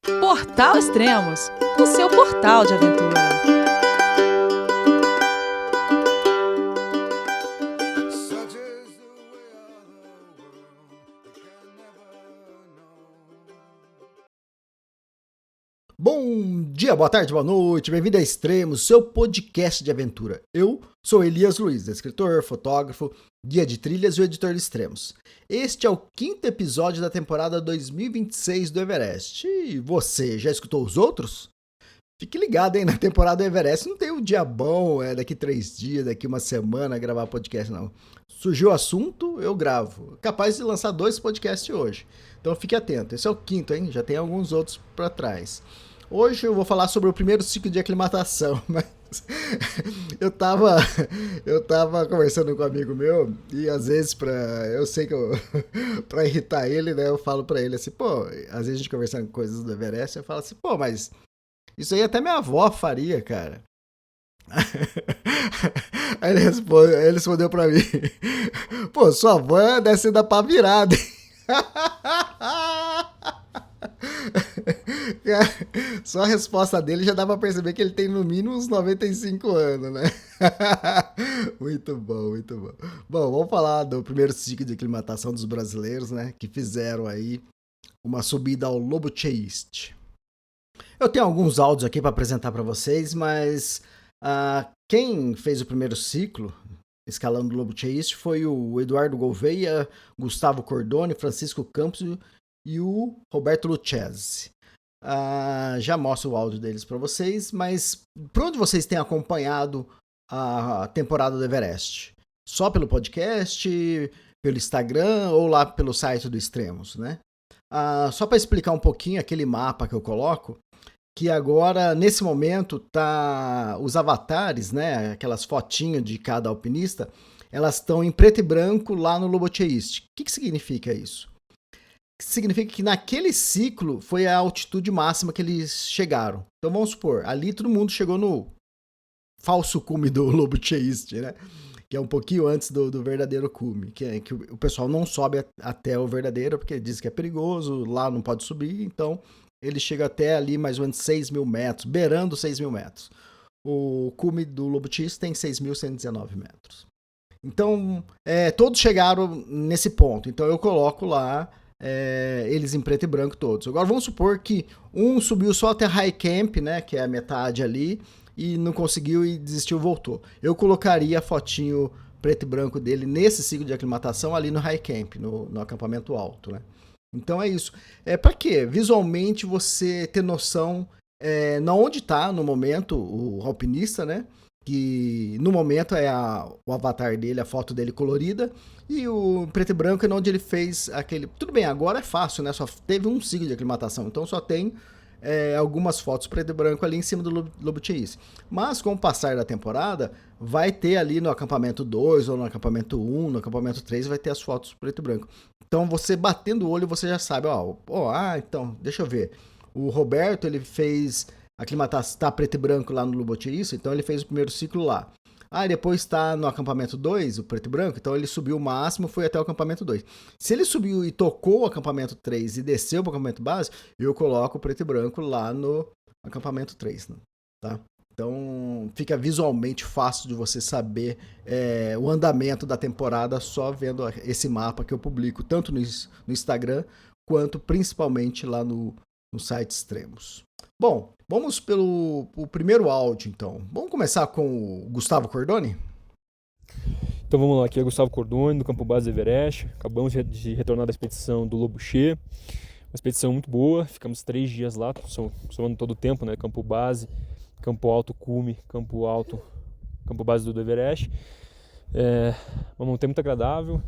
Portal Extremos, o seu portal de aventura. Bom dia, boa tarde, boa noite, bem-vindo a Extremos, seu podcast de aventura. Eu sou Elias Luiz, escritor, fotógrafo, guia de trilhas e o editor de Extremos. Este é o 5º episódio da temporada 2026 do Everest. E você, já escutou os outros? Fique ligado, hein, na temporada do Everest não tem um dia bom, daqui 3 dias, daqui uma semana gravar podcast, não. Surgiu o assunto, eu gravo. Capaz de lançar 2 podcasts hoje. Então fique atento, esse é o 5º, hein, já tem alguns outros para trás. Hoje eu vou falar sobre o primeiro ciclo de aclimatação, mas eu tava conversando com um amigo meu e às vezes eu sei que pra irritar ele, né, eu falo pra ele assim, pô, às vezes a gente conversando com coisas do Everest, eu falo assim, pô, mas isso aí até minha avó faria, cara. Aí ele respondeu pra mim, pô, sua avó deve ser da pá virada, hein? Só a resposta dele já dá pra perceber que ele tem no mínimo uns 95 anos, né? Muito bom, muito bom. Bom, vamos falar do primeiro ciclo de aclimatação dos brasileiros, né? Que fizeram aí uma subida ao Lobo Chase. Eu tenho alguns áudios aqui para apresentar para vocês, mas quem fez o primeiro ciclo escalando o Lobo Chase foi o Eduardo Gouveia, Gustavo Cordoni, Francisco Campos e o Roberto Lucchesi. Já mostro o áudio deles para vocês, mas por onde vocês têm acompanhado a temporada do Everest? Só pelo podcast, pelo Instagram ou lá pelo site do Extremos, né? Só para explicar um pouquinho aquele mapa que eu coloco, que agora, nesse momento, tá os avatares, né? Aquelas fotinhas de cada alpinista, elas estão em preto e branco lá no Lobo Chase. O que significa isso? Significa que naquele ciclo foi a altitude máxima que eles chegaram. Então vamos supor, ali todo mundo chegou no falso cume do Lobo Chase, né? Que é um pouquinho antes do verdadeiro cume, que o pessoal não sobe até o verdadeiro, porque diz que é perigoso, lá não pode subir, então ele chega até ali mais ou menos 6 mil metros, beirando 6 mil metros. O cume do Lobo Chase tem 6.119 metros. Então, todos chegaram nesse ponto, então eu coloco lá eles em preto e branco todos. Agora vamos supor que um subiu só até High Camp, né, que é a metade ali, e não conseguiu e desistiu, voltou. Eu colocaria a fotinho preto e branco dele nesse ciclo de aclimatação ali no High Camp, no acampamento alto, né? Então é isso. Para quê? Visualmente você ter noção na onde está no momento o alpinista, né? Que no momento é o avatar dele, a foto dele colorida, e o preto e branco é onde ele fez aquele... Tudo bem, agora é fácil, né? Só teve um ciclo de aclimatação, então só tem algumas fotos preto e branco ali em cima do Lobo Chase. Mas com o passar da temporada, vai ter ali no acampamento 2, ou no acampamento 1, no acampamento 3, vai ter as fotos preto e branco. Então você batendo o olho, você já sabe, então, deixa eu ver. O Roberto, ele fez... aclimatação, tá preto e branco lá no Lobo Chase, então ele fez o primeiro ciclo lá. Depois está no acampamento 2, o preto e branco, então ele subiu o máximo, foi até o acampamento 2. Se ele subiu e tocou o acampamento 3 e desceu para o acampamento base, eu coloco o preto e branco lá no acampamento 3, né? Tá? Então fica visualmente fácil de você saber o andamento da temporada só vendo esse mapa que eu publico, tanto no Instagram, quanto principalmente lá no site Extremos. Bom, vamos pelo primeiro áudio, então. Vamos começar com o Gustavo Cordoni? Então vamos lá, aqui é Gustavo Cordoni, do Campo Base do Everest. Acabamos de retornar da expedição do Lobo Chase. Uma expedição muito boa, ficamos 3 dias lá, somando todo o tempo, né? Campo Base, Campo Alto Cume, Campo Alto, Campo Base do Everest. Uma montanha muito agradável,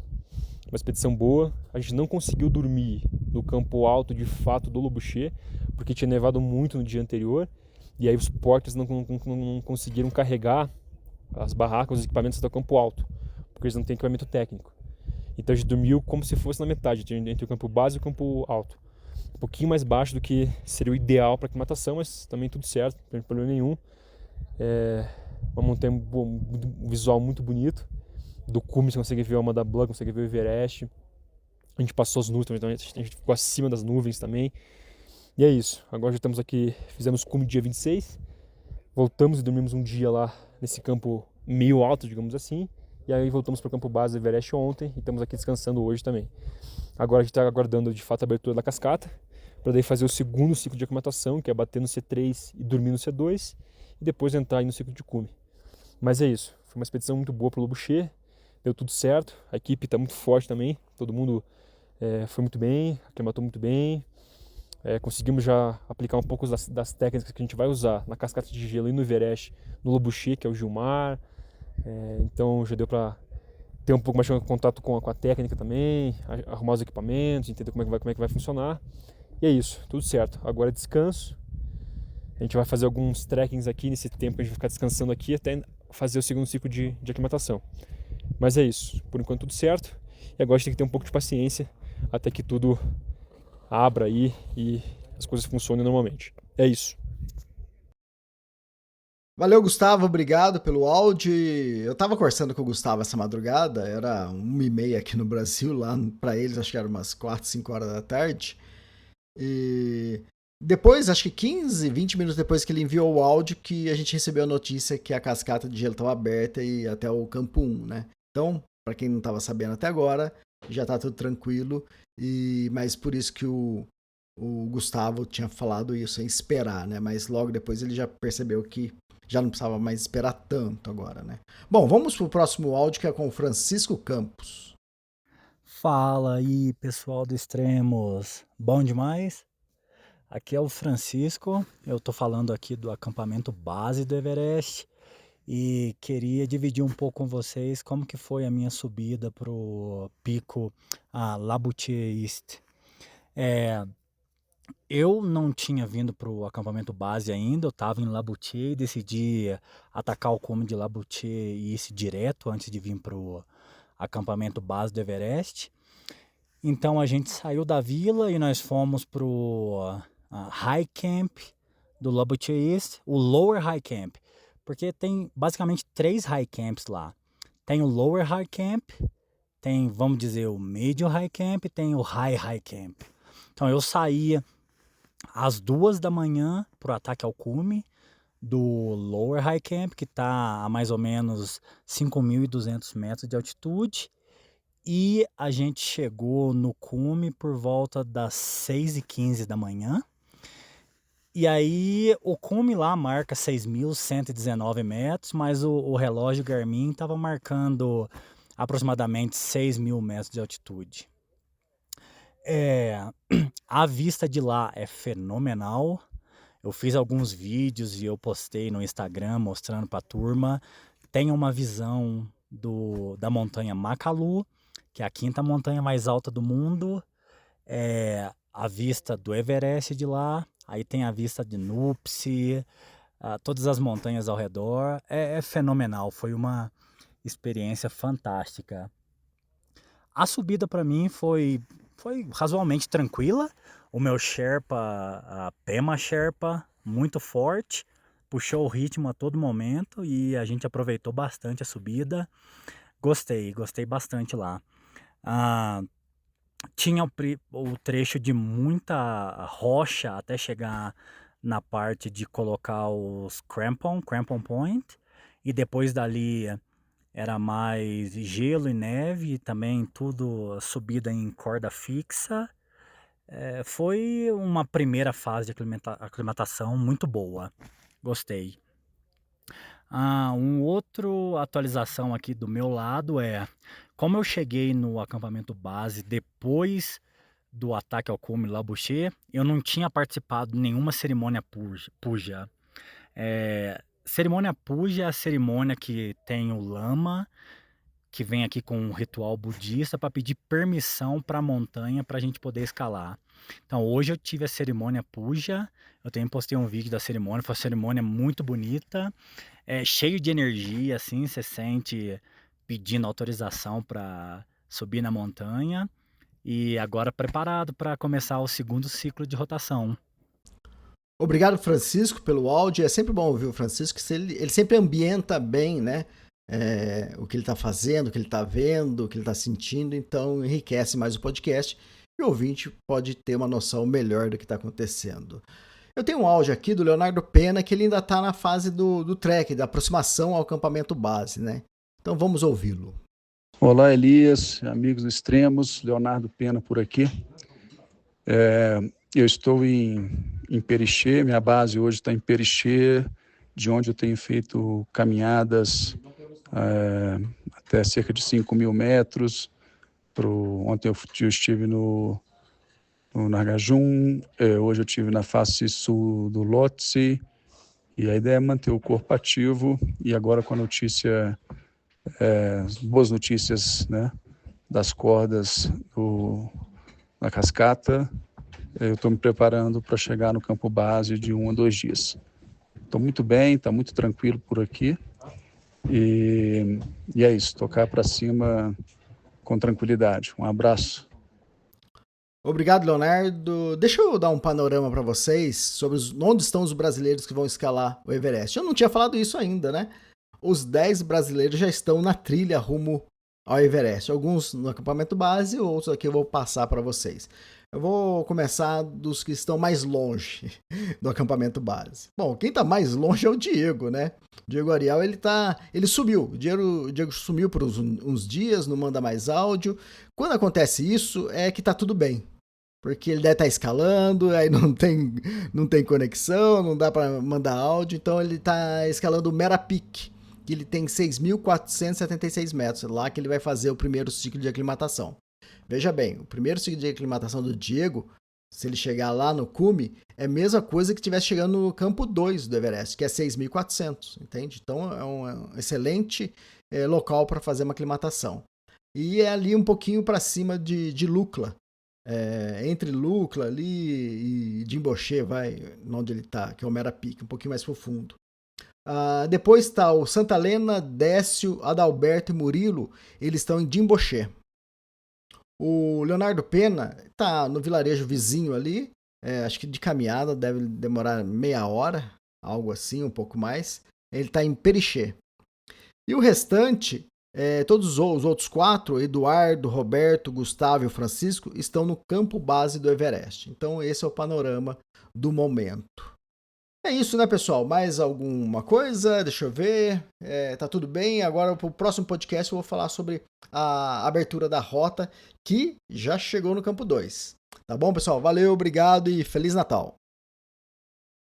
uma expedição boa. A gente não conseguiu dormir no campo alto de fato do Lobo Chase, porque tinha nevado muito no dia anterior, e aí os porters não conseguiram carregar as barracas, os equipamentos do campo alto, porque eles não têm equipamento técnico. Então a gente dormiu como se fosse na metade, entre o campo base e o campo alto. Um pouquinho mais baixo do que seria o ideal para aclimatação, mas também tudo certo, não tem problema nenhum. Uma montanha, um visual muito bonito. Do cume você consegue ver a Mont Blanc, consegue ver o Everest. A gente passou as nuvens, então a gente ficou acima das nuvens também. E é isso. Agora já estamos aqui, fizemos cume dia 26. Voltamos e dormimos um dia lá nesse campo meio alto, digamos assim. E aí voltamos para o campo base Everest ontem e estamos aqui descansando hoje também. Agora a gente está aguardando de fato a abertura da cascata, para daí fazer o segundo ciclo de aclimatação, que é bater no C3 e dormir no C2, e depois entrar aí no ciclo de cume. Mas é isso, foi uma expedição muito boa para o Lobuche, deu tudo certo, a equipe está muito forte também, todo mundo foi muito bem, aclimatou muito bem, conseguimos já aplicar um pouco das técnicas que a gente vai usar na cascata de gelo e no Everest, no Lobuche, que é o Gilmar, então já deu para ter um pouco mais de contato com a técnica também, arrumar os equipamentos, entender como é que vai funcionar. E é isso, tudo certo. Agora é descanso. A gente vai fazer alguns trekkings aqui nesse tempo que a gente vai ficar descansando aqui até fazer o segundo ciclo de aclimatação. Mas é isso, por enquanto tudo certo. E agora a gente tem que ter um pouco de paciência até que tudo abra aí e as coisas funcionem normalmente. É isso. Valeu, Gustavo, obrigado pelo áudio. Eu tava conversando com o Gustavo essa madrugada, era 1h30 aqui no Brasil, lá para eles acho que era umas 4, 5 horas da tarde. E depois, acho que 15, 20 minutos depois que ele enviou o áudio, que a gente recebeu a notícia que a cascata de gelo estava aberta e até o campo 1, né? Então, para quem não estava sabendo até agora, já tá tudo tranquilo, mas por isso que o Gustavo tinha falado isso, em esperar, né? Mas logo depois ele já percebeu que já não precisava mais esperar tanto agora, né? Bom, vamos pro próximo áudio, que é com o Francisco Campos. Fala aí, pessoal do Extremos. Bom demais? Aqui é o Francisco. Eu tô falando aqui do acampamento base do Everest e queria dividir um pouco com vocês como que foi a minha subida pro pico Labutier East. Eu não tinha vindo pro acampamento base ainda, eu estava em Labutier e decidi atacar o cume de Labutier East direto antes de vir pro acampamento base do Everest. Então a gente saiu da vila e nós fomos pro High Camp do Labutier East, o Lower High Camp, porque tem basicamente 3 High Camps lá. Tem o Lower High Camp, tem, vamos dizer, o Medium High Camp e tem o High Camp. Então eu saía às 2 da manhã pro ataque ao cume do Lower High Camp, que está a mais ou menos 5.200 metros de altitude, e a gente chegou no cume por volta das 6h15 da manhã. E aí o cume lá marca 6.119 metros, mas o relógio Garmin estava marcando aproximadamente 6.000 metros de altitude. A vista de lá é fenomenal. Eu fiz alguns vídeos e eu postei no Instagram mostrando para a turma. Tem uma visão da montanha Makalu, que é a 5ª montanha mais alta do mundo. A vista do Everest de lá. Aí tem a vista de Nuptse, todas as montanhas ao redor. É fenomenal, foi uma experiência fantástica. A subida para mim foi razoavelmente tranquila. O meu Sherpa, a Pema Sherpa, muito forte, puxou o ritmo a todo momento e a gente aproveitou bastante a subida. Gostei bastante lá. Tinha o trecho de muita rocha até chegar na parte de colocar os Crampon Point, e depois dali era mais gelo e neve, e também tudo subida em corda fixa. Foi uma primeira fase de aclimatação muito boa, gostei. Um outro atualização aqui do meu lado como eu cheguei no acampamento base depois do ataque ao cume Labutier, eu não tinha participado de nenhuma cerimônia puja. Cerimônia puja é a cerimônia que tem o lama, que vem aqui com um ritual budista para pedir permissão para a montanha para a gente poder escalar. Então hoje eu tive a cerimônia puja, eu também postei um vídeo da cerimônia, foi uma cerimônia muito bonita, cheio de energia, assim, você sente pedindo autorização para subir na montanha, e agora preparado para começar o segundo ciclo de rotação. Obrigado, Francisco, pelo áudio. É sempre bom ouvir o Francisco, ele sempre ambienta bem, né? O que ele está fazendo, o que ele está vendo, o que ele está sentindo, então enriquece mais o podcast. e o ouvinte pode ter uma noção melhor do que está acontecendo. Eu tenho um áudio aqui do Leonardo Pena, que ele ainda está na fase do trek, da aproximação ao acampamento base, né? Então vamos ouvi-lo. Olá, Elias, amigos extremos, Leonardo Pena por aqui. Eu estou em Perixê, minha base hoje está em Perixê, de onde eu tenho feito caminhadas até cerca de 5.000 metros. Ontem eu estive no Nargajum, hoje eu estive na face sul do Lhotse, e a ideia é manter o corpo ativo, e agora com a notícia, boas notícias, né, das cordas na cascata, eu estou me preparando para chegar no campo base de 1 a 2 dias. Estou muito bem, está muito tranquilo por aqui, e é isso, tocar para cima com tranquilidade. Um abraço. Obrigado, Leonardo. Deixa eu dar um panorama para vocês sobre onde estão os brasileiros que vão escalar o Everest. Eu não tinha falado isso ainda, né? Os 10 brasileiros já estão na trilha rumo ao Everest. Alguns no acampamento base, outros aqui eu vou passar para vocês. Eu vou começar dos que estão mais longe do acampamento base. Bom, quem está mais longe é o Diego, né? O Diego Ariel, ele sumiu. O Diego sumiu por uns dias, não manda mais áudio. Quando acontece isso, é que tá tudo bem. Porque ele deve estar escalando, aí não tem conexão, não dá para mandar áudio. Então ele está escalando o Merapic, que ele tem 6.476 metros. Lá que ele vai fazer o primeiro ciclo de aclimatação. Veja bem, o primeiro ciclo de aclimatação do Diego, se ele chegar lá no cume, é a mesma coisa que estivesse chegando no campo 2 do Everest, que é 6.400, entende? Então é um excelente local para fazer uma aclimatação. E é ali um pouquinho para cima de Lukla, entre Lukla ali e Jimboche, onde ele está, que é o Merapic, um pouquinho mais profundo. Depois está o Santa Helena, Décio, Adalberto e Murilo, eles estão em Jimboche. O Leonardo Pena está no vilarejo vizinho ali, acho que de caminhada deve demorar meia hora, algo assim, um pouco mais. Ele está em Perixê. E o restante, todos os outros 4, Eduardo, Roberto, Gustavo e o Francisco, estão no campo base do Everest. Então esse é o panorama do momento. É isso, né, pessoal? Mais alguma coisa? Deixa eu ver. Tá tudo bem. Agora, para o próximo podcast, eu vou falar sobre a abertura da rota, que já chegou no campo 2. Tá bom, pessoal? Valeu, obrigado e Feliz Natal!